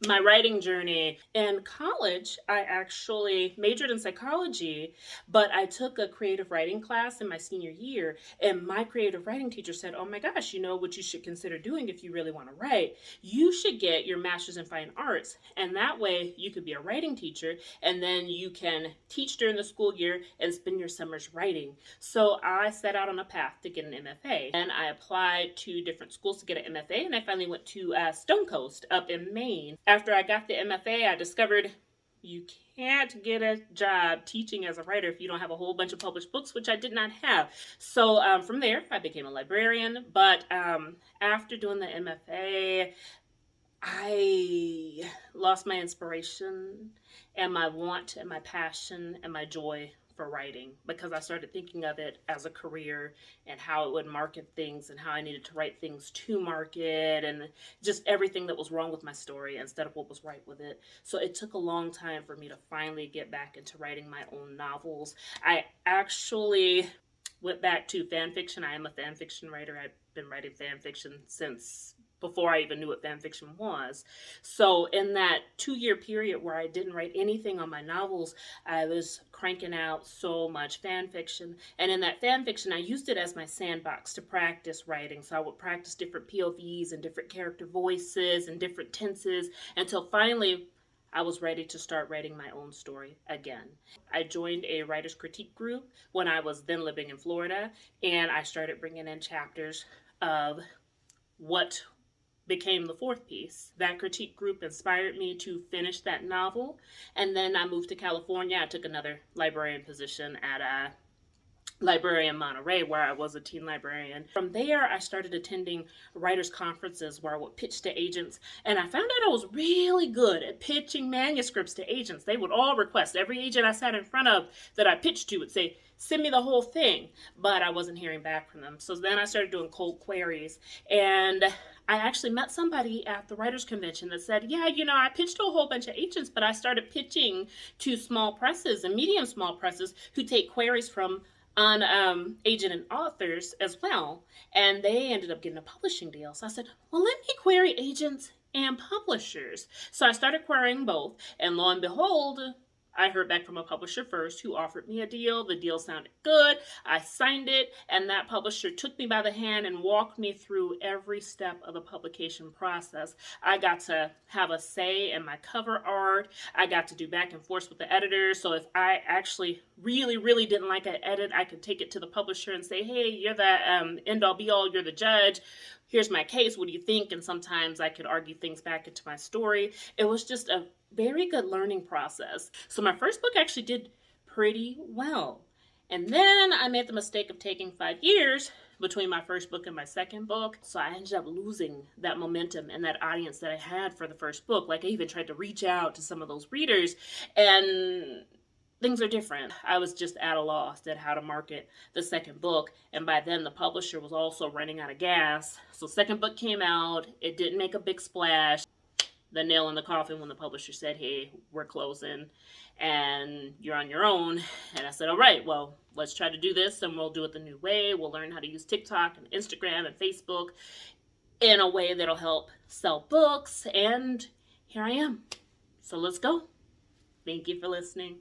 My writing journey in college, I actually majored in psychology, but I took a creative writing class in my senior year. And my creative writing teacher said, "Oh my gosh, you know what you should consider doing if you really want to write? You should get your master's in fine arts. And that way you could be a writing teacher and then you can teach during the school year and spend your summers writing." So I set out on a path to get an MFA. And I applied to different schools to get an MFA, and I finally went to Stonecoast up in Maine. After I got the MFA, I discovered you can't get a job teaching as a writer if you don't have a whole bunch of published books, which I did not have. So from there, I became a librarian. But after doing the MFA, I lost my inspiration and my want and my passion and my joy for writing because I started thinking of it as a career and how it would market things and how I needed to write things to market and just everything that was wrong with my story instead of what was right with it. So it took a long time for me to finally get back into writing my own novels. I actually went back to fan fiction. I am a fan fiction writer. I've been writing fan fiction since before I even knew what fan fiction was. So in that 2 year period where I didn't write anything on my novels, I was cranking out so much fan fiction. And in that fan fiction, I used it as my sandbox to practice writing. So I would practice different POVs and different character voices and different tenses until finally I was ready to start writing my own story again. I joined a writer's critique group when I was then living in Florida, and I started bringing in chapters of what became the fourth piece. That critique group inspired me to finish that novel, and then I moved to California. I took another librarian position at a library in Monterey where I was a teen librarian. From there, I started attending writers' conferences where I would pitch to agents, and I found out I was really good at pitching manuscripts to agents. They would all request, every agent I sat in front of that I pitched to would say, "Send me the whole thing," but I wasn't hearing back from them. So then I started doing cold queries, and I actually met somebody at the writers convention that said, "Yeah, you know, I pitched to a whole bunch of agents, but I started pitching to small presses and medium small presses who take queries from on agent and authors as well, and they ended up getting a publishing deal." So I said, "Well, let me query agents and publishers." So I started querying both, and lo and behold, I heard back from a publisher first who offered me a deal. The deal sounded good. I signed it, and that publisher took me by the hand and walked me through every step of the publication process. I got to have a say in my cover art. I got to do back and forth with the editor. So if I actually really, really didn't like an edit, I could take it to the publisher and say, "Hey, you're the end all be all. You're the judge. Here's my case. What do you think?" And sometimes I could argue things back into my story. It was just a very good learning process. So my first book actually did pretty well. And then I made the mistake of taking 5 years between my first book and my second book. So I ended up losing that momentum and that audience that I had for the first book. Like I even tried to reach out to some of those readers, and things are different. I was just at a loss at how to market the second book, and by then the publisher was also running out of gas. So second book came out, it didn't make a big splash. The nail in the coffin when the publisher said, "Hey, we're closing and you're on your own." And I said, "All right, well, let's try to do this and we'll do it the new way. We'll learn how to use TikTok and Instagram and Facebook in a way that'll help sell books." And here I am. So let's go. Thank you for listening.